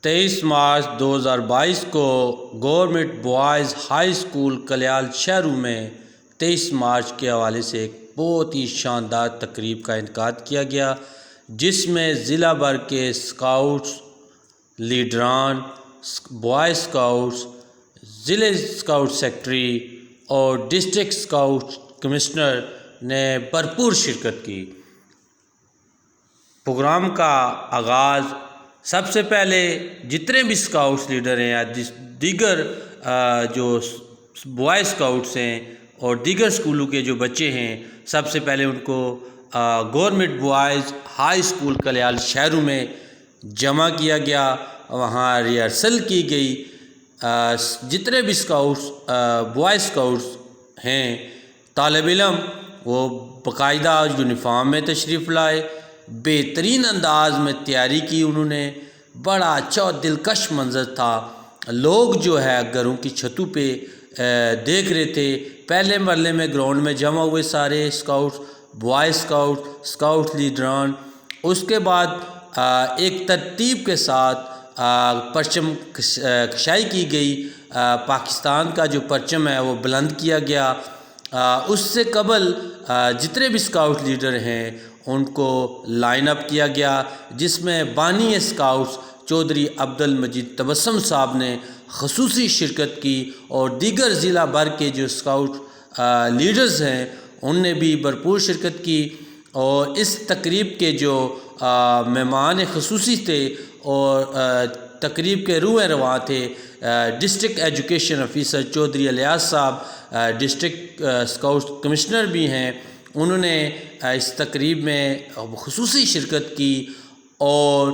23 مارچ 2022 کو government boys high school کلیال شہروں میں 23 مارچ کے حوالے سے ایک بہت ہی شاندار تقریب کا انعقاد کیا گیا، جس میں ضلع بھر کے اسکاؤٹس، لیڈران، بوائے اسکاؤٹس، ضلع اسکاؤٹ سیکٹری اور ڈسٹرکٹ اسکاؤٹ کمشنر نے بھرپور شرکت کی۔ پروگرام کا آغاز سب سے پہلے جتنے بھی اسکاؤٹس لیڈر ہیں یا دیگر جو بوائے اسکاؤٹس ہیں اور دیگر اسکولوں کے جو بچے ہیں، سب سے پہلے ان کو گورنمنٹ بوائز ہائی اسکول کلیال شہروں میں جمع کیا گیا، وہاں ریہرسل کی گئی۔ جتنے بھی اسکاؤٹس بوائے اسکاؤٹس ہیں طالب علم، وہ باقاعدہ یونیفارم میں تشریف لائے، بہترین انداز میں تیاری کی انہوں نے۔ بڑا اچھا اور دلکش منظر تھا، لوگ جو ہے گھروں کی چھتوں پہ دیکھ رہے تھے۔ پہلے مرحلے میں گراؤنڈ میں جمع ہوئے سارے اسکاؤٹس، بوائے اسکاؤٹ لیڈران۔ اس کے بعد ایک ترتیب کے ساتھ پرچم کشائی کی گئی، پاکستان کا جو پرچم ہے وہ بلند کیا گیا۔ اس سے قبل جتنے بھی اسکاؤٹ لیڈر ہیں ان کو لائن اپ کیا گیا، جس میں بانی اسکاؤٹس چودھری عبدالمجید تبسم صاحب نے خصوصی شرکت کی، اور دیگر ضلع بھر کے جو اسکاؤٹ لیڈرز ہیں ان نے بھی بھرپور شرکت کی۔ اور اس تقریب کے جو مہمان خصوصی تھے اور تقریب کے روح رواں تھے، district education officer Chaudhary Ilyas صاحب، ڈسٹرکٹ اسکاؤٹ کمشنر بھی ہیں، انہوں نے اس تقریب میں خصوصی شرکت کی اور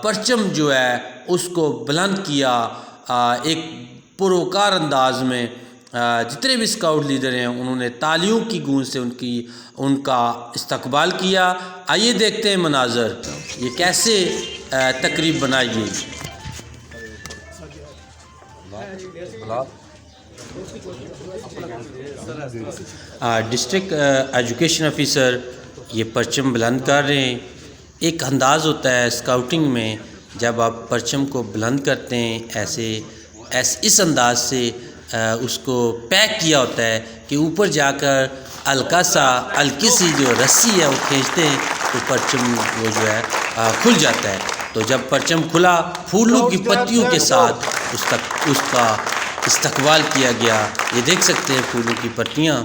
پرچم جو ہے اس کو بلند کیا ایک پروکار انداز میں۔ جتنے بھی اسکاؤٹ لیڈر ہیں انہوں نے تالیوں کی گونج سے ان کا استقبال کیا۔ آئیے دیکھتے ہیں مناظر، یہ کیسے تقریب بنائی گئی۔ ڈسٹرکٹ ایجوکیشن آفیسر یہ پرچم بلند کر رہے ہیں۔ ایک انداز ہوتا ہے اسکاؤٹنگ میں، جب آپ پرچم کو بلند کرتے ہیں اس انداز سے اس کو پیک کیا ہوتا ہے کہ اوپر جا کر ہلکی سی جو رسی ہے وہ کھینچتے ہیں تو پرچم وہ جو ہے کھل جاتا ہے۔ تو جب پرچم کھلا، پھولوں کی پتیوں کے ساتھ اس کا استقبال کیا گیا۔ یہ دیکھ سکتے ہیں پھولوں کی پتیاں۔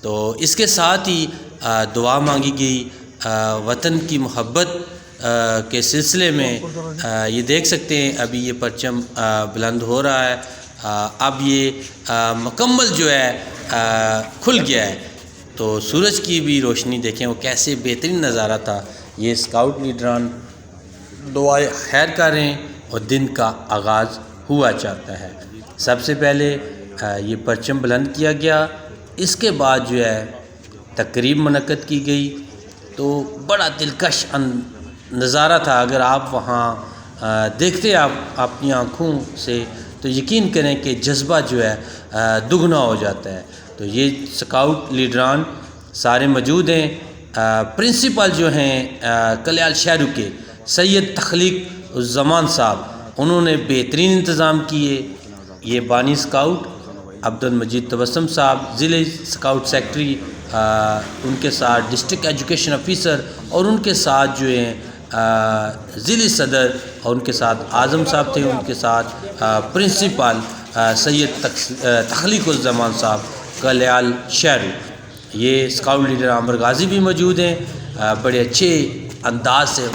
تو اس کے ساتھ ہی دعا مانگی گئی وطن کی محبت کے سلسلے میں۔ یہ دیکھ سکتے ہیں ابھی یہ پرچم بلند ہو رہا ہے، اب یہ مکمل جو ہے کھل گیا ہے۔ تو سورج کی بھی روشنی دیکھیں وہ کیسے بہترین نظارہ تھا۔ یہ اسکاؤٹ لیڈران دعائے خیر کر رہے ہیں اور دن کا آغاز ہوا چاہتا ہے۔ سب سے پہلے یہ پرچم بلند کیا گیا، اس کے بعد جو ہے تقریب منعقد کی گئی۔ تو بڑا دلکش نظارہ تھا، اگر آپ وہاں دیکھتے آپ اپنی آنکھوں سے تو یقین کریں کہ جذبہ جو ہے دگنا ہو جاتا ہے۔ تو یہ اسکاؤٹ لیڈران سارے موجود ہیں۔ پرنسپل جو ہیں کلیال شہروں کے سید تخلیق الزمان صاحب، انہوں نے بہترین انتظام کیے۔ یہ بانی اسکاؤٹ عبدالمجید تبسم صاحب، ضلع اسکاؤٹ سیکٹری، ان کے ساتھ ڈسٹرکٹ ایجوکیشن آفیسر، اور ان کے ساتھ جو ہیں ضلع صدر، اور ان کے ساتھ اعظم صاحب تھے، ان کے ساتھ پرنسپل سید تخلیق الزمان صاحب کلیال شہر۔ یہ اسکاؤٹ لیڈر عامر غازی بھی موجود ہیں، بڑے اچھے انداز سے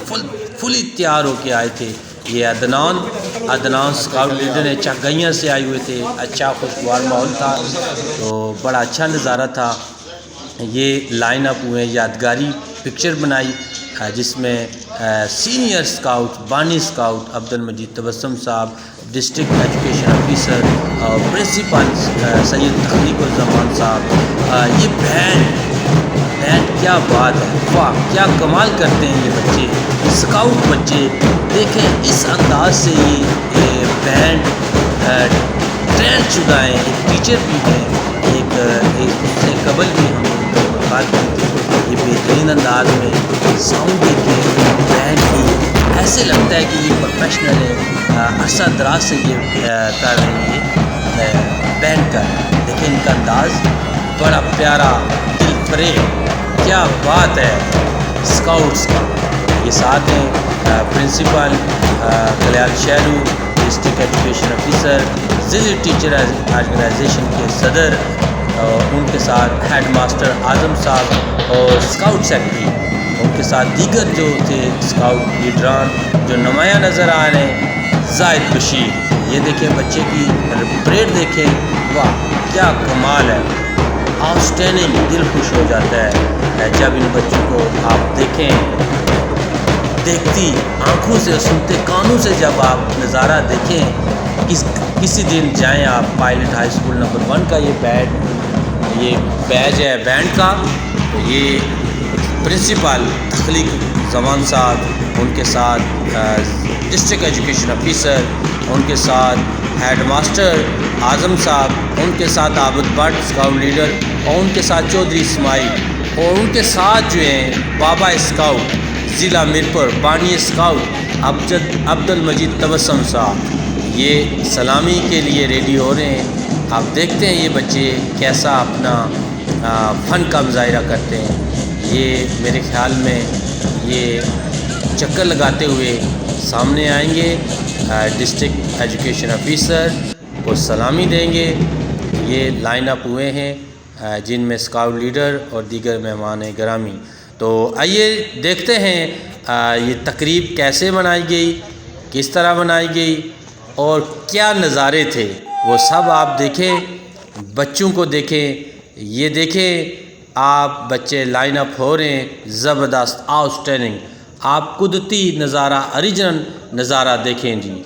فلی تیار ہو کے آئے تھے۔ یہ عدنان اسکاؤٹ لیڈر ہیں، چاگائیاں سے آئے ہوئے تھے، اچھا خوشگوار ماحول تھا، تو بڑا اچھا نظارہ تھا۔ یہ لائن اپ ہوئے، یادگاری پکچر بنائی جس میں سینئر اسکاؤٹ بانی اسکاؤٹ عبدالمجید تبسم صاحب، ڈسٹرکٹ ایجوکیشن آفیسر اور پرنسپل سید تخلیق الزمان صاحب۔ یہ بینڈ کیا بات ہے، واہ کیا کمال کرتے ہیں یہ بچے، اسکاؤٹ بچے۔ دیکھیں اس انداز سے یہ بینڈ ٹرین شدہ ہیں، ایک ٹیچر بھی ہیں، ایک اس سے قبل بھی ہم بات کی تھی۔ یہ بہترین انداز میں ساؤنڈ دیکھیں، بینڈ کی ایسے لگتا ہے کہ یہ پروفیشنل ہے، عرصہ دراز سے یہ کر رہے ہیں بینڈ کر. دیکھیں ان کا انداز بڑا پیارا، دل فریب، کیا بات ہے اسکاؤٹس کا. یہ ساتھ ہیں پرنسپل کلیال شہرو، ڈسٹرکٹ ایجوکیشن آفیسر، ضلعی ٹیچر آرگنائزیشن کے صدر، اور ان کے ساتھ ہیڈ ماسٹر اعظم صاحب اور اسکاؤٹ سیکرٹری، ان کے ساتھ دیگر جو تھے اسکاؤٹ لیڈران جو نمایاں نظر آ رہے ہیں. زاہد بشیر، یہ دیکھیں بچے کی پریڈ دیکھیں، واہ کیا کمال ہے، آؤٹسٹینڈنگ، دل خوش ہو جاتا ہے جب ان بچوں کو آپ دیکھیں. دیکھتی آنکھوں سے، سنتے کانوں سے جب آپ نظارہ دیکھیں. کسی دن جائیں آپ پائلٹ ہائی اسکول نمبر 1 کا یہ بیج ہے بینڈ کا. تو یہ پرنسپل تخلیق زمان صاحب، ان کے ساتھ ڈسٹرکٹ ایجوکیشن آفیسر، ان کے ساتھ ہیڈ ماسٹر اعظم صاحب، ان کے ساتھ عابد بٹ اسکاؤٹ لیڈر، اور ان کے ساتھ چودھری اسماعیل، اور ان کے ساتھ جو ہیں بابا اسکاؤٹ ضلع میرپور، بانی اسکاؤٹ عبد المجید تبسم صاحب. یہ سلامی کے لیے ریڈی ہو رہے ہیں. آپ دیکھتے ہیں یہ بچے کیسا اپنا فن کا مظاہرہ کرتے ہیں. یہ میرے خیال میں یہ چکر لگاتے ہوئے سامنے آئیں گے، ڈسٹرکٹ ایجوکیشن آفیسر کو سلامی دیں گے. یہ لائن اپ ہوئے ہیں جن میں اسکاؤٹ لیڈر اور دیگر مہمان گرامی. تو آئیے دیکھتے ہیں یہ تقریب کیسے منائی گئی، کس طرح منائی گئی، اور کیا نظارے تھے وہ سب آپ دیکھیں. بچوں کو دیکھیں، یہ دیکھیں آپ بچے لائن اپ ہو رہے ہیں، زبردست آؤٹسٹینڈنگ. آپ قدرتی نظارہ، اوریجنل نظارہ دیکھیں جی.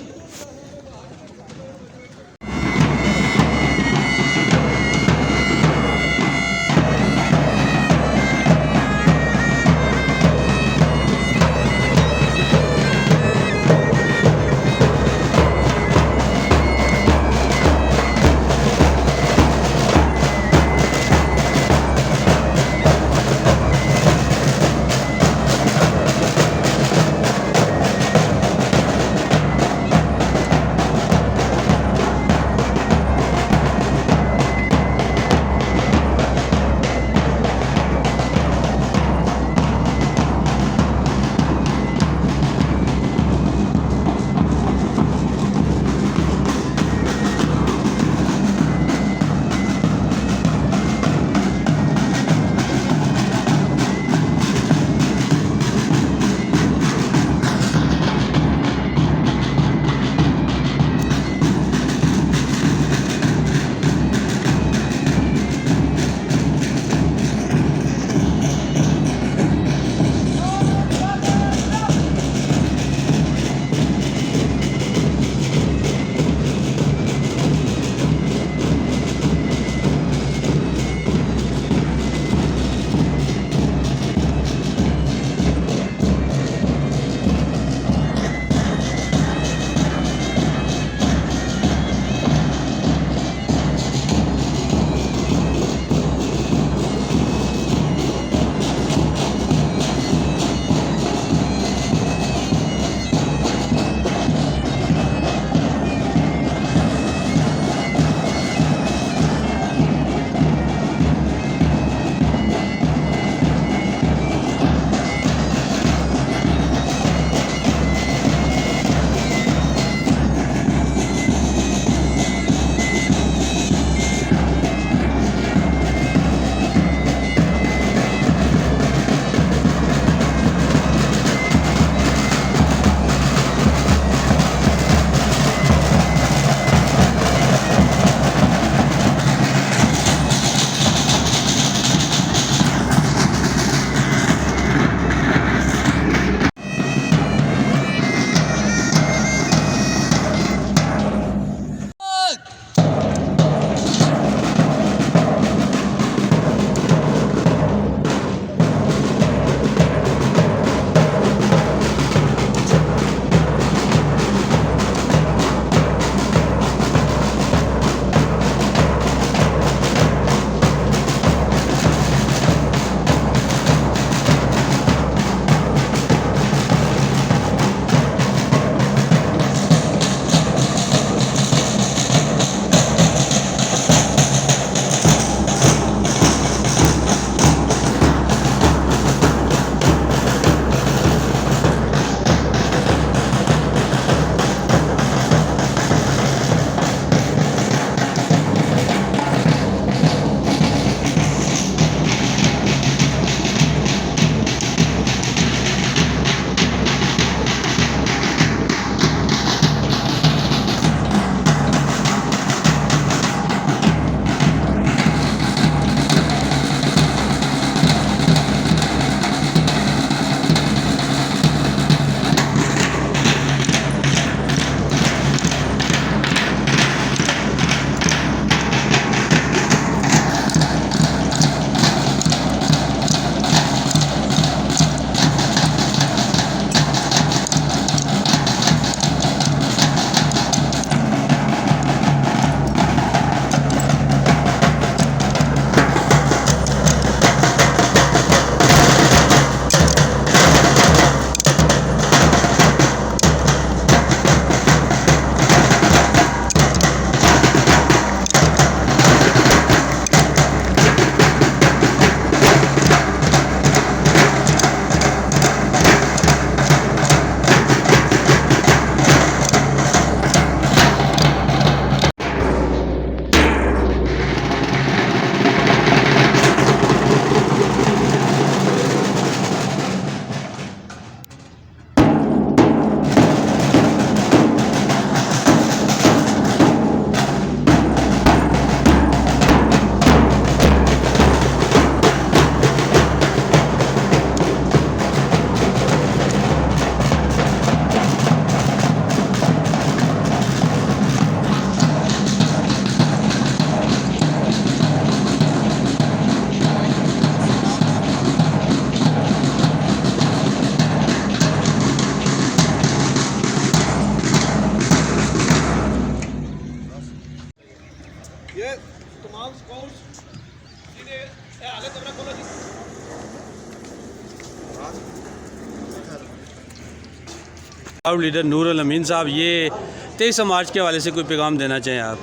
اور لیڈر نور الامین صاحب، یہ 23 مارچ کے حوالے سے کوئی پیغام دینا چاہیں آپ؟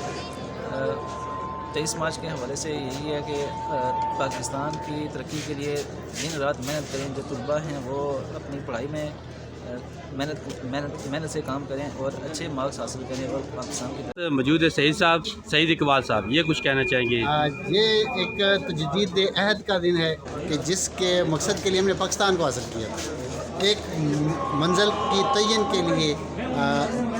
23 مارچ کے حوالے سے یہی ہے کہ پاکستان کی ترقی کے لیے دن رات محنت کریں. جو طلباء ہیں وہ اپنی پڑھائی میں محنت سے کام کریں اور اچھے مارکس حاصل کریں اور پاکستان کی موجود ہے سعید اقبال صاحب، یہ کچھ کہنا چاہیں گے؟ یہ ایک تجدید عہد کا دن ہے کہ جس کے مقصد کے لیے ہم نے پاکستان کو حاصل کیا تھا. ایک منزل کی تعین کے لیے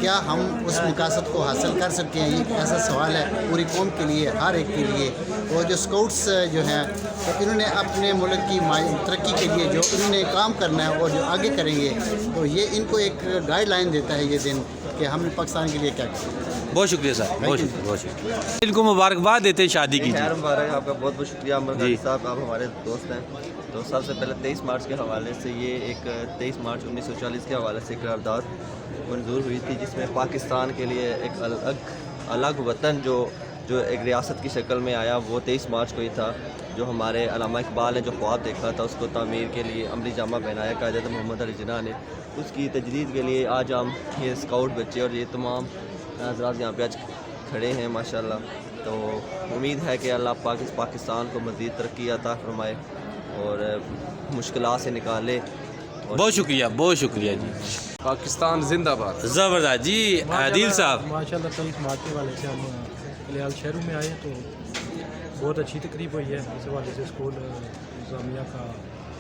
کیا ہم اس مقاصد کو حاصل کر سکتے ہیں، یہ ایک ایسا سوال ہے پوری قوم کے لیے، ہر ایک کے لیے. اور جو اسکاؤٹس جو ہیں تو انہوں نے اپنے ملک کی ترقی کے لیے جو انہوں نے کام کرنا ہے اور جو آگے کریں گے، تو یہ ان کو ایک گائیڈ لائن دیتا ہے یہ دن کہ ہم نے پاکستان کے لیے کیا کیا. بہت شکریہ صاحب، بہت شکریہ، بہت شکریہ. ان کو مبارکباد دیتے ہیں شادی کی. خیر مبارک. آپ کا بہت بہت شکریہ عمر غازی صاحب، آپ ہمارے دوست ہیں. تو سب سے پہلے 23 مارچ کے حوالے سے یہ ایک 23 مارچ 1940 کے حوالے سے قرارداد منظور ہوئی تھی، جس میں پاکستان کے لیے ایک الگ وطن جو ایک ریاست کی شکل میں آیا، وہ 23 مارچ کو ہی تھا. جو ہمارے علامہ اقبال نے جو خواب دیکھا تھا، اس کو تعمیر کے لیے عملی جامہ پہنایا قائد اعظم محمد علی جناح نے. اس کی تجدید کے لیے آج ہم یہ اسکاؤٹ بچے اور یہ تمام حضرات یہاں پہ آج کھڑے ہیں ماشاءاللہ. تو امید ہے کہ اللہ پاکستان کو مزید ترقی عطا فرمائے اور مشکلات سے نکالے. بہت شکریہ، بہت شکریہ جی. پاکستان زندہ باد. زبردست جی. عادل صاحب، ماشاءاللہ 23 مارچ کے والے سے ہم کلیال شہروں میں آئے تو بہت اچھی تقریب ہوئی ہے. اس حوالے سے اسکول انتظامیہ کا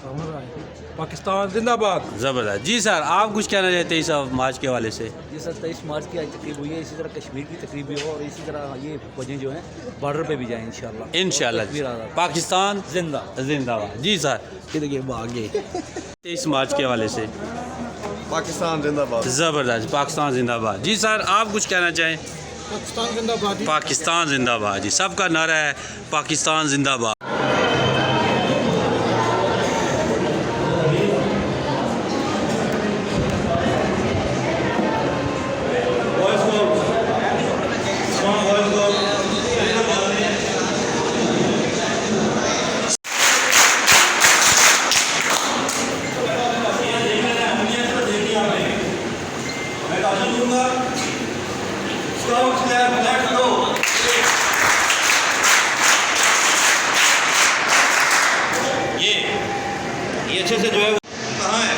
کام رہا ہے. پاکستان زندہ باد. زبردست جی. سر آپ کچھ کہنا چاہتے ہیں 23 مارچ کے حوالے سے؟ جی سر، 23 مارچ کی آج تقریب ہوئی ہے. اسی طرح کشمیر کی تقریب بھی ہو اور اسی طرح یہ فوجیں جو ہیں بارڈر پہ بھی جائیں انشاءاللہ. انشاءاللہ. پاکستان زندہ زندہ باد. جی سر، دیکھیے آگے 23 مارچ کے حوالے سے. پاکستان زندہ باد. زبردست. پاکستان زندہ باد. جی سر، آپ کچھ کہنا چاہیں؟ پاکستان زندہ باد. پاکستان زندہ باد. جی، سب کا نعرہ ہے پاکستان زندہ باد. یہ اچھے سے جو ہے کہاں ہے؟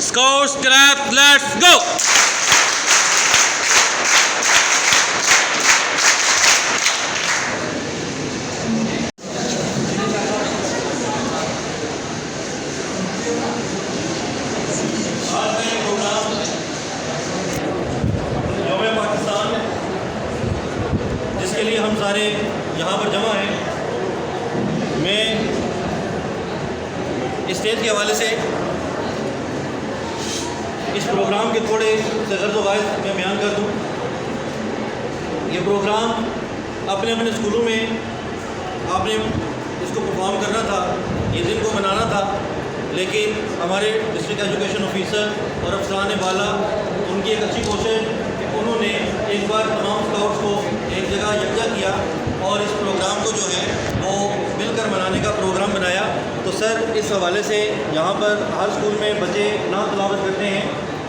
Scouts, clap, let's go! جس کے لیے ہم سارے یہاں پر جمع ہیں، میں اسٹیج کے حوالے سے اس پروگرام کے تھوڑے سے غرض و غائب میں بیان کر دوں. یہ پروگرام اپنے اسکولوں میں آپ نے اس کو پرفارم کرنا تھا، یہ دن کو منانا تھا، لیکن ہمارے ڈسٹرکٹ ایجوکیشن آفیسر اور افسران بالا ان کی ایک اچھی کوشش کہ انہوں نے ایک بار تمام اسکاؤٹس کو ایک جگہ یکجا کیا اور اس پروگرام کو جو ہے وہ مل کر منانے کا پروگرام بنایا. تو سر، اس حوالے سے یہاں پر ہر اسکول میں بچے نعت تلاوت کرتے ہیں.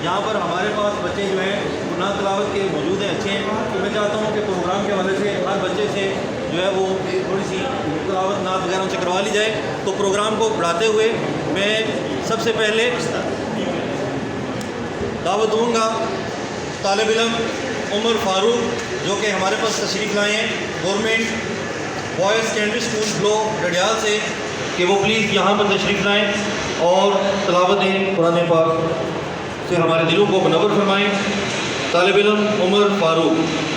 یہاں پر ہمارے پاس بچے جو ہیں نعت تلاوت کے موجود ہیں، اچھے ہیں. تو میں چاہتا ہوں کہ پروگرام کے حوالے سے ہر بچے سے جو ہے وہ تھوڑی سی تلاوت نعت وغیرہ سے کروا لی جائے. تو پروگرام کو بڑھاتے ہوئے میں سب سے پہلے دعوت دوں گا طالب علم عمر فاروق، جو کہ ہمارے پاس تشریف لائے ہیں گورنمنٹ بوائز سیکنڈری اسکول بلو ڈڈیال سے، کہ وہ پلیز یہاں پر تشریف لائیں اور تلاوت قرآن پاک سے ہمارے دلوں کو منور فرمائیں. طالب علم عمر فاروق.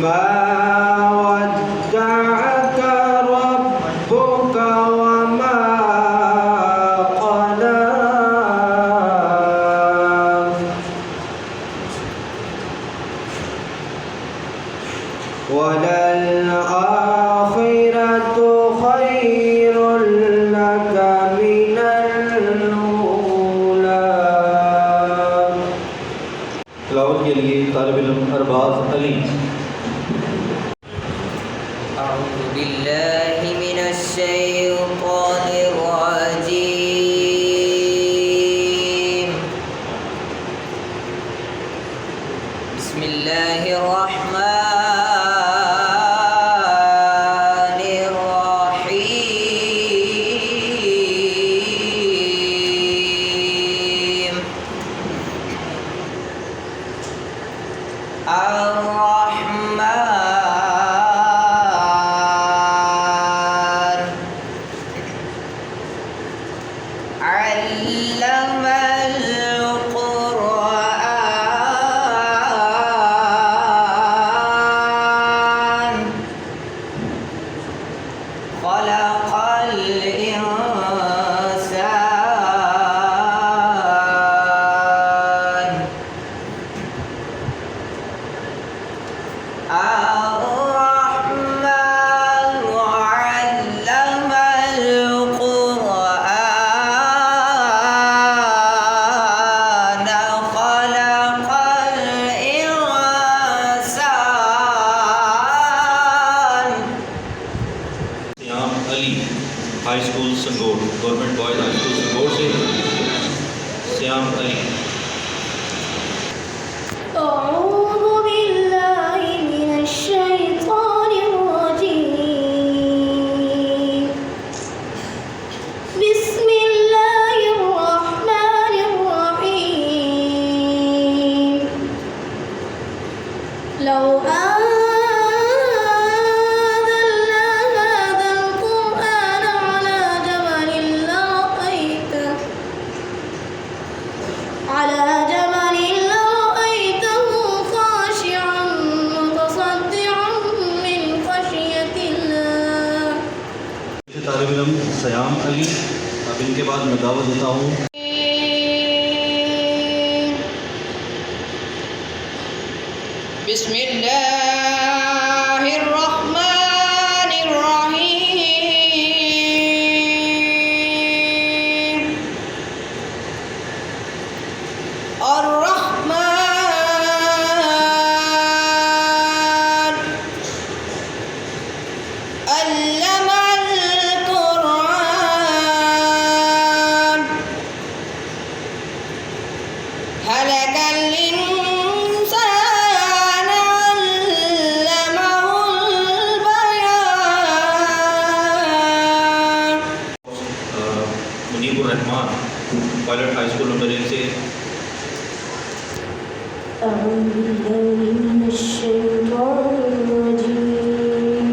ما أعوذ بالله من الشيطان الرجيم. بسم الله الرحمن الرحيم. الرحمن علم القرآن خلق الإنسان. الرحمن علم القرآن خلق الإنسان. Siyam Ali high school Sangur, government boys high school Sangur سے سیام علی. أعوذ بالله من الشيطان الرجيم. بسم الله الرحمن الرحيم. لو أنزلنا هذا القرآن على جبل لرأيته خاشعا متصدعا من خشية الله. طالب علم سیام علی. اب ان کے بعد میں دعوت دیتا ہوں بسم الله الرحمن الرحيم. الرحمن علم القرآن خلق الإنسان علمه البيان. منیب الرحمان پائلٹ ہائی اسکول نمبر 1 سے. أعوذ بالله من الشيطان الرجيم.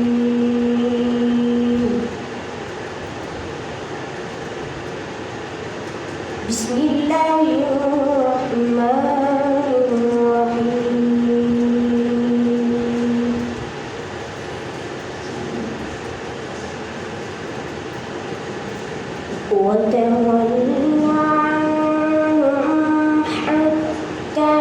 بسم الله الرحمن الرحيم. وتولى عنهم حتى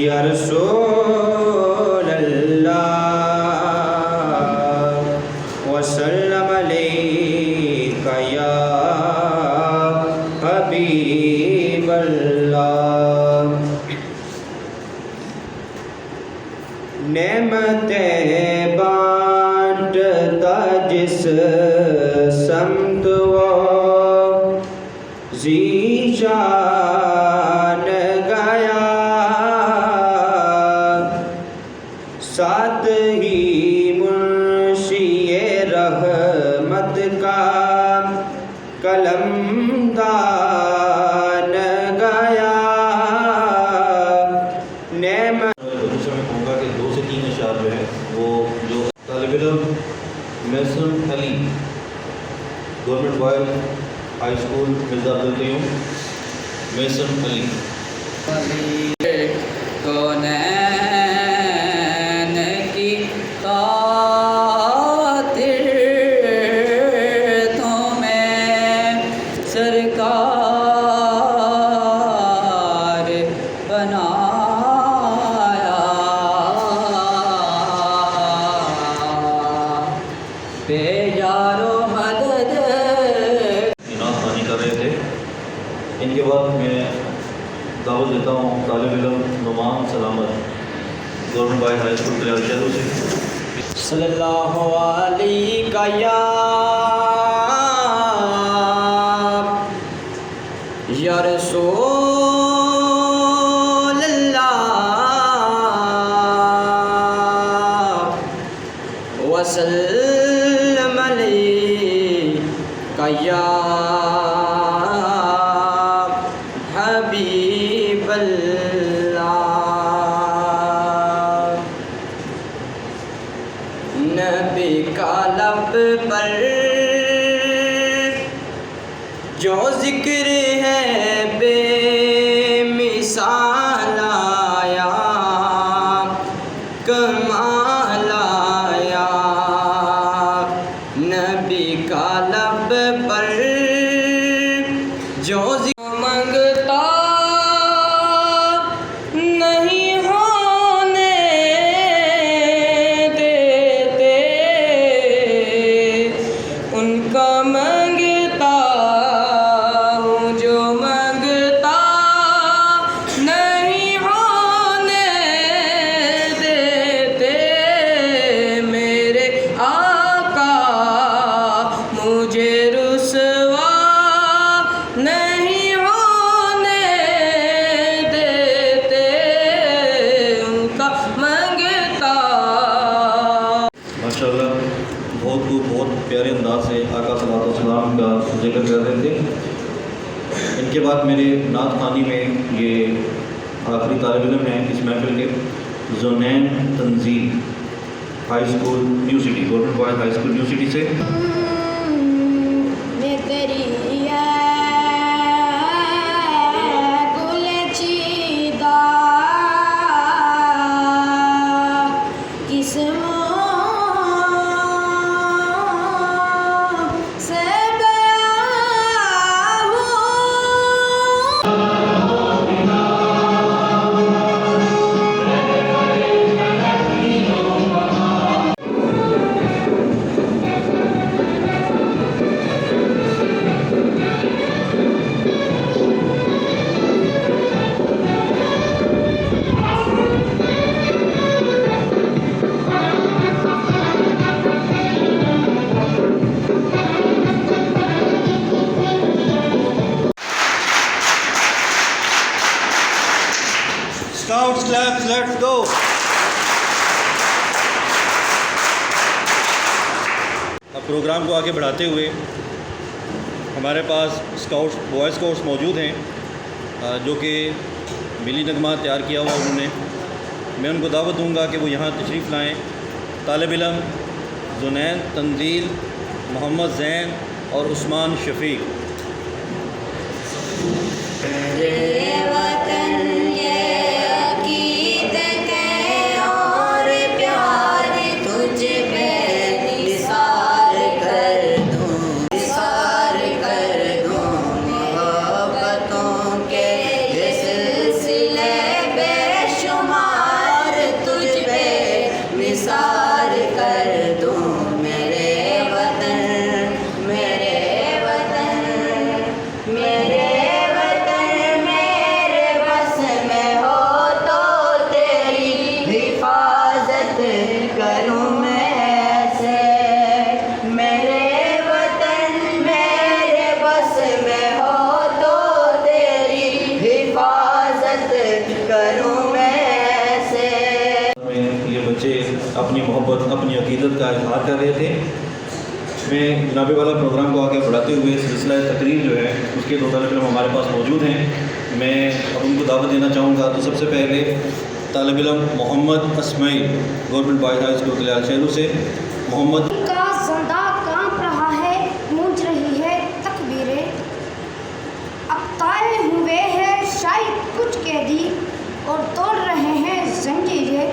یا رسول اللہ وسلم علیک یا حبیب اللہ. نعمتیں بانٹتا جس سمت وہ ذیشان گیا، ساتھ ہی منشی رحمت کا قلم دان گیا. نعمت دوسرے میں کہوں گا کہ 2 سے 3 اشعار جو ہیں وہ جو طالب علم Maisam Ali government boys high school Mirza Abdulqayyum Maisam Ali. کونین کی خاطر تمہیں سرکار بنایا، بے یار و مدد ان کے بعد میں دعوت دیتا ہوں طالب علم نعمان سلامت گورنمنٹ بوائز ہائی اسکول کلیال شہروں سے. صلی اللہ علیہ یا رسول اللہ وسلم علیہ یا حبیب اللہ. نبی کا لب پر جو ذکر ہے بے مثال آیا کمال آیا. نبی کا لب پر جو منگتا نہیں ہونے دیتے ان کا منگتا ہوں جو منگتا نہیں ہونے دیتے میرے آقا مجھے رسوا نہیں ہونے دیتے ان کا منگتا. ماشاء اللہ بہت پیارے انداز سے آقا صلی اللہ علیہ وسلم کا ذکر کر رہے تھے. ان کے بعد میرے نعت خوانی میں یہ آخری طالب علم ہیں اس محفل کے Zanin Tanzeel high school New City government boys high school New City سے. میں تیری ہے گل چیدہ قسموں سے بیاں ہوں. Scouts claps, let's go. اب پروگرام کو آگے بڑھاتے ہوئے ہمارے پاس اسکاؤٹس بوائے اسکاؤٹس موجود ہیں جو کہ ملی نغمہ تیار کیا ہوا انہوں نے. میں ان کو دعوت دوں گا کہ وہ یہاں تشریف لائیں. طالب علم زنین تنزیل محمد زین اور عثمان شفیق. اپنی محبت اپنی عقیدت کا اظہار کر رہے تھے. میں جناب والا پروگرام کو آگے بڑھاتے ہوئے سلسلہ تقریر جو ہے اس کے 2 طالب علم ہمارے پاس موجود ہیں. میں اب ان کو دعوت دینا چاہوں گا. تو سب سے پہلے طالب علم محمد اسماعیل گورنمنٹ بوائز ہائی اسکول کلیال شہروں سے. محمد کا زندہ کانپ رہا ہے گونج رہی ہے تکبیریں اب طائے ہوئے ہیں شاید کچھ قیدی اور توڑ رہے ہیں زنجیریں.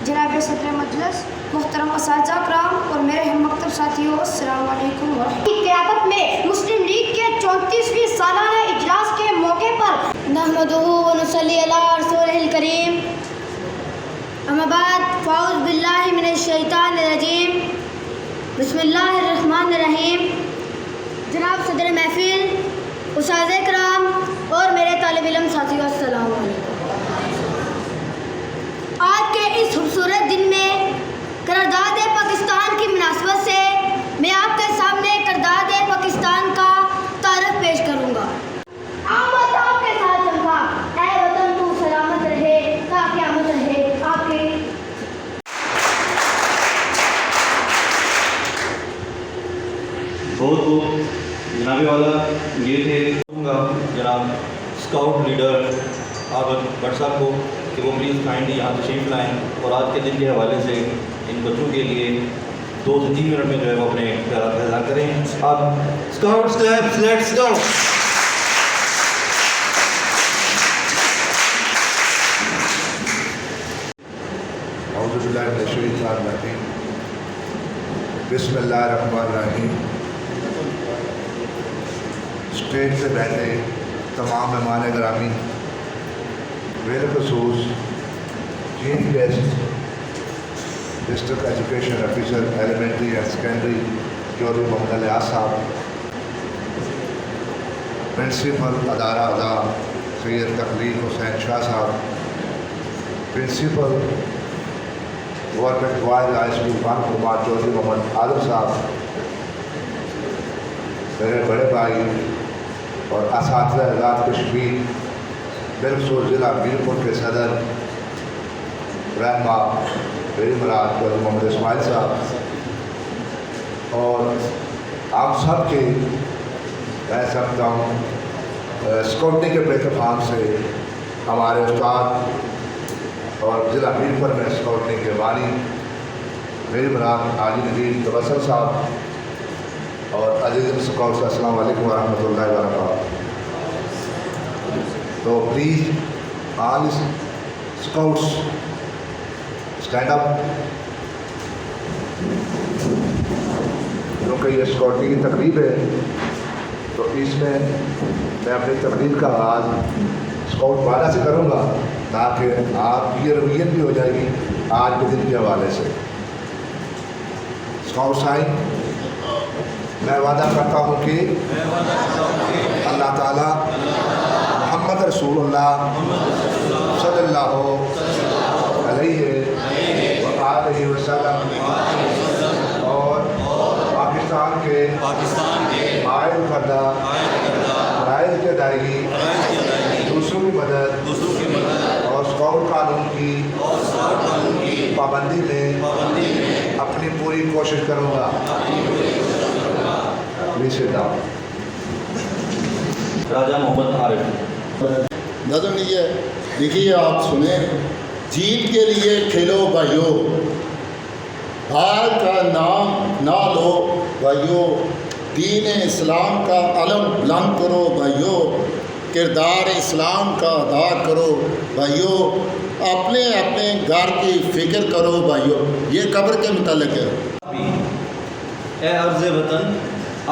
جناب صدر مجلس محترم اساتذہ کرام اور میرے ہم مکتب ساتھیوں السلام علیکم ورحمۃ اللہ. قیادت میں مسلم لیگ کے 34ویں سالانہ اجلاس کے موقع پر نحمدہ و نصلی علی رسولہ الکریم. اما بعد فاعوذ باللہ من الشیطان الرجیم بسم اللہ الرحمن الرحیم. جناب صدر محفل اساتذہ کرام اور میرے طالب علم ساتھیوں، السلام علیکم۔ آج کے اس خوبصورت دن میں قرارداد پاکستان کی مناسبت سے میں آپ کے سامنے قرارداد پاکستان کا تعارف پیش کروں گا۔ آمد آپ کے ساتھ چمکا، اے وطن تو سلامت رہے تا قیامت رہے آپ کے۔ بہت جناب والا یہ تھے جناب اسکاؤٹ لیڈر عابد بٹ صاحب کو کہ وہ پلیز کائنڈلی یہاں تشریف لائیں اور آج کے دن کے حوالے سے ان بچوں کے لیے 2 سے 3 منٹ میں جو ہے وہ اپنے خیالات کا اظہار کریں۔ آپ اسکاؤٹس کلبس لیٹس گو۔ اعوذ باللہ من الشیطان الرجیم، بسم اللہ الرحمن الرحیم۔ اسٹیج پہ بیٹھے تمام مہمان گرامی، بالخصوص chief guest district education officer elementary and secondary Chaudhry Muhammad Ilyas sahab, principal ادارہ ادا Syed Takhleeq Hussain Shah sahab, principal government boys high school Khan Kumar Chaudhry Muhammad Adil sahab, میرے بڑے بھائی اور اساتذہ آزاد کشمیر بالخصوص ضلع میرپور کے صدر رہنما میری مراد چودھری محمد اسماعیل صاحب، اور آپ سب کے میں سمجھتا ہوں اسکاؤٹنگ کے پلیٹ فارم سے ہمارے استاد اور ضلع میرپور میں اسکاؤٹنگ کے بانی میری مراد حاجی نوید تبسم صاحب اور عزیز اسکاؤٹس، السلام علیکم ورحمۃ اللہ وبرکاتہ۔ تو please all scouts stand up, کیونکہ یہ اسکاؤٹنگ کی تقریب ہے تو اس میں اپنی تقریر کا آغاز اسکاؤٹ والا سے کروں گا تاکہ آپ کی رویت بھی ہو جائے گی آج کے دن کے حوالے سے۔ اسکاؤٹ سائن، میں وعدہ کرتا ہوں کہ اللہ تعالیٰ محمد رسول اللہ صلی اللہ علیہ وآلہ وسلم اور پاکستان کے عائد کردہ فرائض کی ادائیگی، دوسروں کی مدد اور اسکاؤٹ قانون کی پابندی میں اپنی پوری کوشش کروں گا۔ راجہ محمد عارف نظم یہ دیکھیے، آپ سنیں۔ جیت کے لیے کھیلو بھائیو، ہار کا نام نہ لو بھائیو، دین اسلام کا علم بلند کرو بھائیو، کردار اسلام کا ادا کرو بھائیو، اپنے اپنے گھر کی فکر کرو بھائیو۔ یہ قبر کے متعلق ہے۔ اے عرض وطن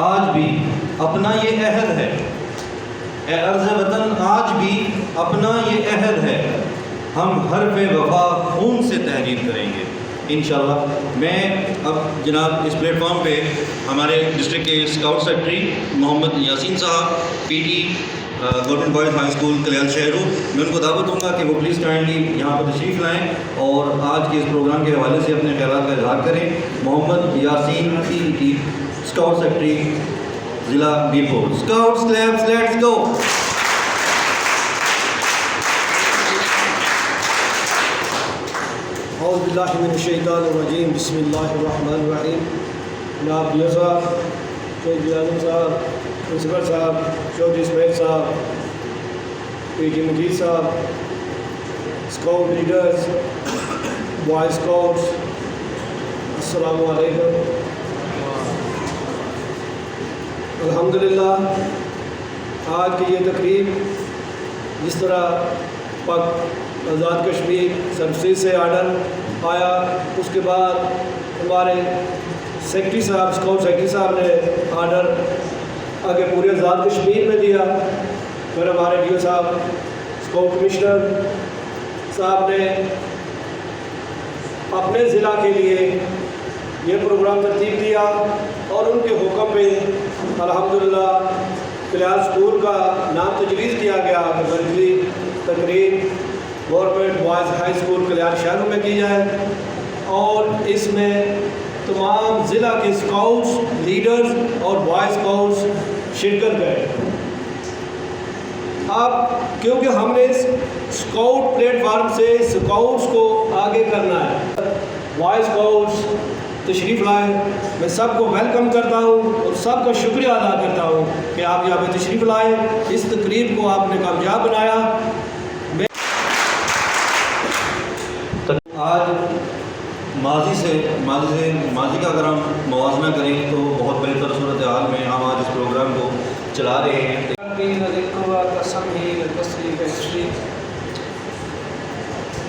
آج بھی اپنا یہ عہد ہے، اے عرض وطن آج بھی اپنا یہ عہد ہے، ہم حرف وفا خون سے تحریر کریں گے انشاءاللہ۔ میں اب جناب اس پلیٹ فارم پہ ہمارے ڈسٹرکٹ کے scout secretary Muhammad Yasin sahab, P T government boys high school Kalyal Shehro, میں ان کو دعوت دوں گا کہ وہ پلیز کائنڈلی یہاں پر تشریف لائیں اور آج کے اس پروگرام کے حوالے سے اپنے خیالات کا اظہار کریں۔ Muhammad Yasin, P T scout secretary ضلع Mirpur. Scouts clubs let's go. اعوذ باللہ من الشیطان الرجیم، بسم اللہ الرحمن الرحیم۔ جناب ڈی صاحب، چودھری اعظم صاحب، پرنسپل صاحب، چودھری اسماعیل صاحب، پی ٹی مجید صاحب، اسکاؤٹ لیڈرز، بوائے اسکاؤٹس، السلام علیکم۔ الحمدللہ آج کی یہ تقریب جس طرح پاک آزاد کشمیر سرفسی سے آرڈر آیا، اس کے بعد ہمارے سیکرٹری صاحب، اسکاؤٹ سیکرٹری صاحب نے آرڈر آگے پورے آزاد کشمیر میں دیا، پھر ہمارے ڈی او صاحب اسکاؤٹ کمشنر صاحب نے اپنے ضلع کے لیے یہ پروگرام ترتیب دیا اور ان کے حکم پہ الحمدللہ کلیال اسکول کا نام تجویز کیا گیا کہ مرکزی تقریب گورنمنٹ بوائز ہائی اسکول کلیال شہروں میں کی جائے، اور اس میں تمام ضلع کے اسکاؤٹس لیڈرز اور بوائز اسکاؤٹس شرکت کریں۔ اب کیونکہ ہم نے اس اسکاؤٹ پلیٹ فارم سے اسکاؤٹس کو آگے کرنا ہے، بوائز اسکاؤٹس تشریف لائے، میں سب کو ویلکم کرتا ہوں اور سب کا شکریہ ادا کرتا ہوں کہ آپ یہاں پہ تشریف لائے، اس تقریب کو آپ نے کامیاب بنایا۔ آج ماضی کا اگر ہم موازنہ کریں تو بہت بہتر صورتحال میں ہم آج اس پروگرام کو چلا رہے ہیں۔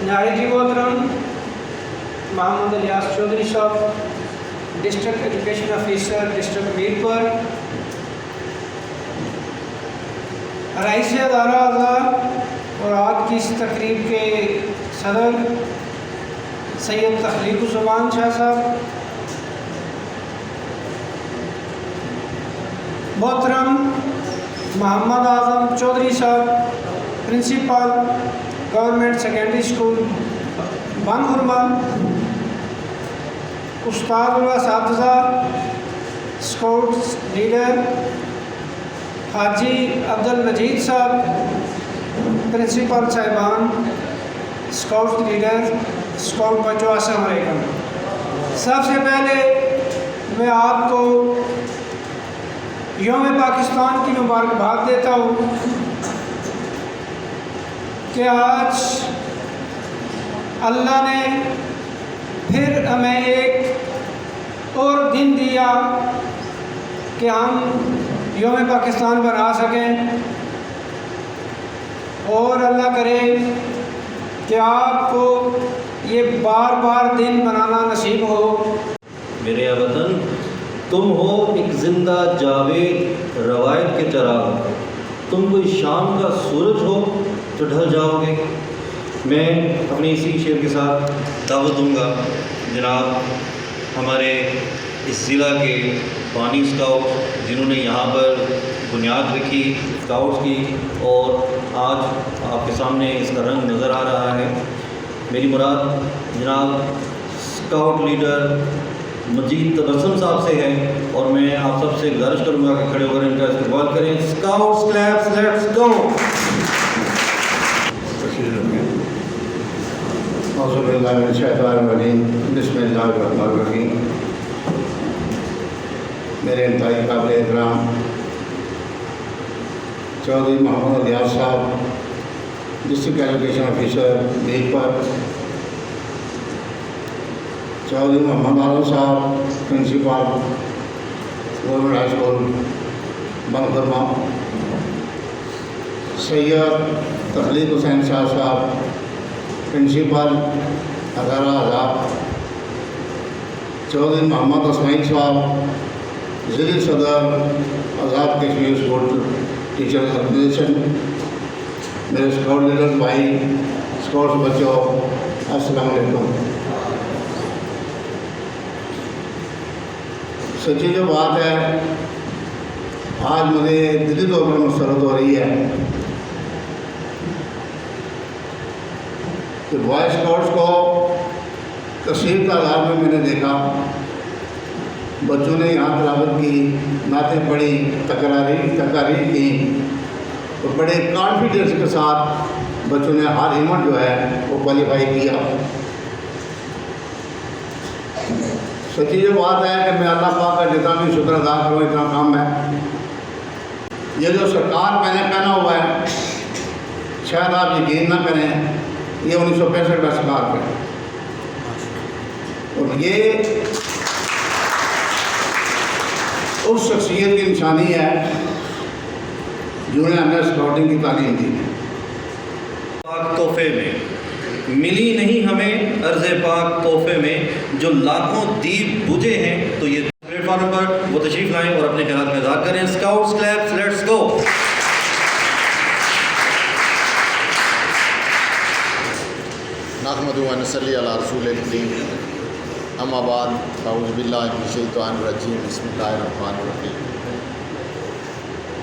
نائب محترم محمد Ilyas Chaudhry sahab, district education officer district Mirpur, رئیس ادارہ اعضاء اور آج کی اس تقریب کے صدر سید تخلیق الزمان شاہ صاحب، محترم محمد اعظم چودھری صاحب، پرنسپل گورنمنٹ سیکنڈری اسکول بنگرما، استاد و اساتذہ، اسکاؤٹس لیڈر حاجی عبد المجید صاحب، پرنسپل صاحبان، اسکاؤٹس لیڈر، اسکاؤٹ بچوں، السلام علیکم۔ سب سے پہلے میں آپ کو یوم پاکستان کی مبارکباد دیتا ہوں کہ آج اللہ نے پھر ہمیں ایک اور دن دیا کہ ہم یوم پاکستان بنا سکیں، اور اللہ کرے کہ آپ کو یہ بار بار دن بنانا نصیب ہو۔ میرے وطن، تم ہو ایک زندہ جاوید روایت کے چراغ، تم کوئی شام کا سورج ہو تو ڈھل جاؤ گے۔ میں اپنی اسی شعر کے ساتھ دعوت دوں گا جناب ہمارے اس ضلع کے بانی اسکاؤٹ جنہوں نے یہاں پر بنیاد رکھی اسکاؤٹس کی، اور آج آپ کے سامنے اس کا رنگ نظر آ رہا ہے۔ میری مراد جناب اسکاؤٹ لیڈر مجید تبسم صاحب سے ہے، اور میں آپ سب سے گزارش کروں گا کہ کھڑے ہو کر ان کا استقبال کریں۔ Scouts claps, let's go. اعوذ باللہ من الشیطان الرجیم، بسم اللہ الرحمن الرحیم۔ میرے انتہائی قابل احترام چودھری محمد الیاس صاحب، district education officer Mirpur, Chaudhry Muhammad Azam sahab, principal government high school Bangrama, Syed Takhleeq Hussain Shah sahab, principal ادارہ اعضاء، چودھری محمد اسماعیل صاحب، ضلع صدر Azad Kashmir school teachers association, میرے اسکاؤٹ لیڈر بھائی، اسکاؤٹس بچوں، السلام علیکم۔ سچی جو بات ہے، آج مجھے دلی طور پر مسرت ہو رہی ہے کہ بوائے اسکاؤٹس کو کثیر تعداد میں نے دیکھا، بچوں نے یہاں تلاوت کی، نعتیں پڑھی، تقاریر کی، اور بڑے کانفیڈنس کے ساتھ بچوں نے ہر ایونٹ جو ہے وہ کوالیفائی کیا۔ سچی جو بات ہے کہ میں اللہ پاک کا جتنا بھی شکر ادا کروں اتنا کام ہے۔ یہ جو سرکار میں نے پہنا ہوا ہے، شاید آپ یقین نہ کریں، یہ 1965 کا سرکار ہے، اور یہ اس شخصیت کی نشانی ہے جنہوں نے ہمیں اسکاؤٹنگ کی تعلیم دی۔ پاک تحفے میں ملی نہیں ہمیں عرض پاک تحفے میں، جو لاکھوں دیپ بجھے ہیں، تو یہ پلیٹ فارم پر وہ تشریف لائیں اور اپنے خیالات میں اظہار کریں۔ اسکاؤٹس کلیپس، لیٹس گو۔ نحمد و نصلی علی رسول الکریم، اما بعد، اعوذ باللہ من الشیطان الرجیم، بسم اللہ الرحمن الرحیم۔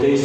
23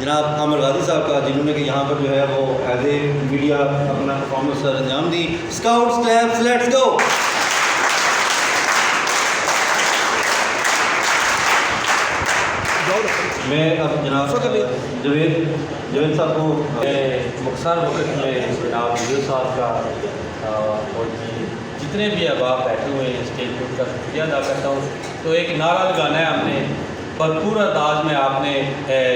جناب عامر غازی صاحب کا، جنہوں نے کہ یہاں پر جو ہے وہ ایز اے میڈیا اپنا پرفارمنس سر انجام دی. Scouts claps let's go. میں اب جناب جوید صاحب کو مختصر وقت میں جناب وزیر صاحب کا اور جتنے بھی احباب بیٹھے ہوئے ہیں اسٹیج پہ ان کا شکریہ ادا کرتا ہوں. تو ایک نعرہ لگانا ہے ہم نے، بھرپور انداز میں آپ نے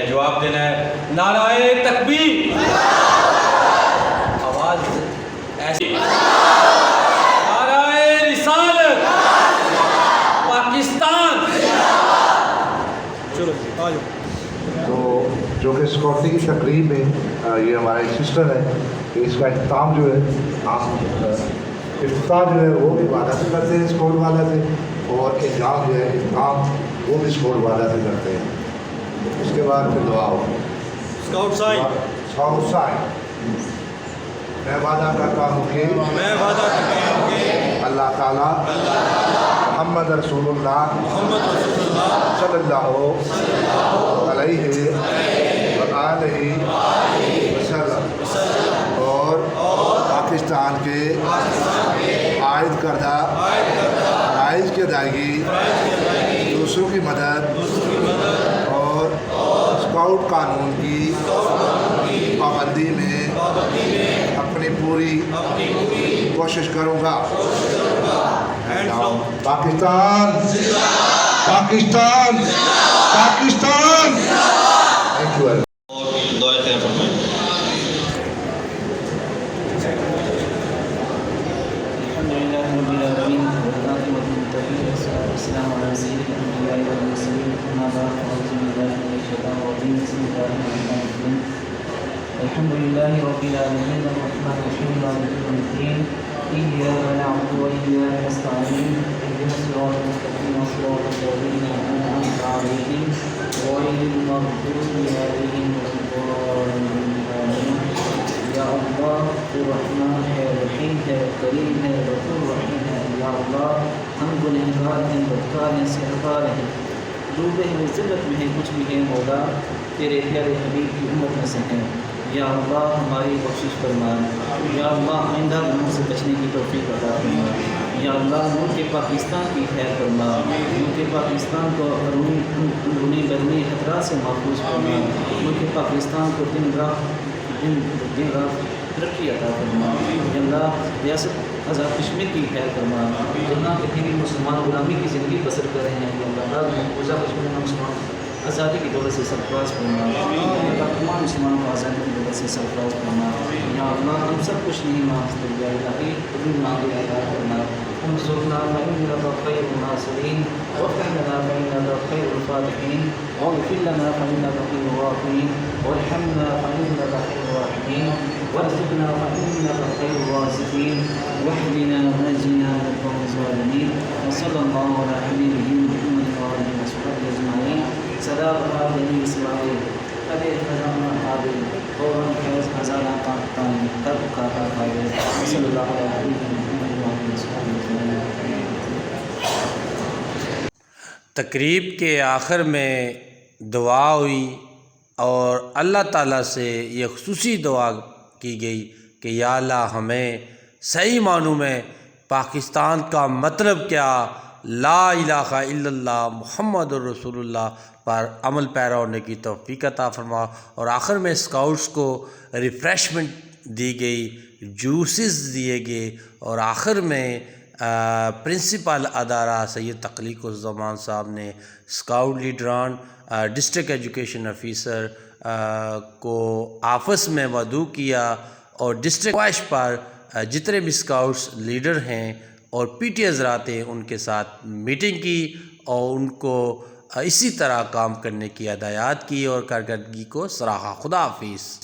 جواب دینا ہے. نعرہ تکبیر، آواز ایسی، نعرہ رسالت، پاکستان. چلو آ جاؤ. تو جو کہ اسکاؤٹنگ کی تقریب میں یہ ہمارا ایک سسٹر ہے کہ اس کا اختتام جو ہے افتتاح جو ہے وہ بھی وعدہ سے کرتے ہیں اسکاؤٹ والا سے، اور انجام جو ہے اختتام وہ بھی اسکاؤٹ والا سے کرتے ہیں. اس کے بعد پھر دعا ہو. Scout sign. Scout sign. میں وعدہ کرتا ہوں کہ اللہ تعالیٰ محمد رسول اللہ صلی اللہ علیہ وآلہ وسلم اور پاکستان کے عائد کردہ فرائض کی ادائیگی، دوسروں کی مدد اور اسکاؤٹ قانون کی پابندی میں اپنی پوری کوشش کروں گا. پاکستان پاکستان پاکستان. Thank you. اور دعائیں خیر فرمائیں. الحمد لله رب العالمين الرحمن الرحيم مالك يوم الدين إياك نعبد وإياك نستعين اهدنا الصراط المستقيم صراط الذين أنعمت عليهم غير المغضوب عليهم ولا الضالين. یا اللہ تو رحمان ہے، رحیم ہے، کریم ہے، غفور رحیم ہے. یا اللہ ہم گنہگار ہیں، بدکار ہیں، سہکار ہیں، ڈوبے ہوئے ذلت میں ہیں، کچھ بھی ہیں مولا تیرے پیارے حبیب کی امت میں سے ہیں. یا اللہ ہماری بخشش فرما. یا اللہ آئندہ گناہوں سے بچنے کی توفیق عطا فرما. یا اللہ ملک پاکستان کی خیر فرما. ملک پاکستان کو اندرونی بیرونی خطرات سے محفوظ فرما. ملک پاکستان کو دن رات ترقی عطا فرما. یا اللہ ریاست آزاد کشمیر کی خیر فرما. جہاں کہیں بھی مسلمان غلامی کی زندگی بسر کر رہے ہیں یا اللہ مقبوضہ کشمیر میں مسلمان آزادی کی دولت سے سرفراز فرما. تمام مسلمانوں کو آزادی کی دولت سے سرفراز فرما. یا اللہ ہم سب کچھ نہیں مانگتے، یا الہی تم مانگے عطا کرنا. انصرنا فإنك خير الناصرين وافتح لنا فإنك خير الفاتحين واغفر لنا فإنك خير الغافرين وارحمنا فإنك خير الراحمين وارزقنا فإنك خير الرازقين واهدنا ونجنا من القوم الظالمين. وصلى الله على حبيبه محمد وآله وصحبه أجمعين. سلام على بني إسرائيل ابھی خزانہ حاضر فوراً خیز خزانہ پاکستان تب کھاتا کھائے. صلی اللہ علیہ وسلم. تقریب کے آخر میں دعا ہوئی اور اللہ تعالیٰ سے یہ خصوصی دعا کی گئی کہ یا اللہ ہمیں صحیح معنوں میں پاکستان کا مطلب کیا لا الہ الا اللہ محمد الرسول اللہ پر عمل پیرا ہونے کی توفیق عطا فرما. اور آخر میں اسکاؤٹس کو ریفریشمنٹ دی گئی، جوسز دیے گئے، اور آخر میں پرنسپل ادارہ سید تخلیق الزمان صاحب نے اسکاؤٹ لیڈران ڈسٹرکٹ ایجوکیشن آفیسر کو آپس میں مدعو کیا اور ڈسٹرکٹ وائز پر جتنے بھی اسکاؤٹس لیڈر ہیں اور پی ٹی حضرات ہیں ان کے ساتھ میٹنگ کی اور ان کو اسی طرح کام کرنے کی ہدایات کی اور کارکردگی کو سراہا. خدا حافظ.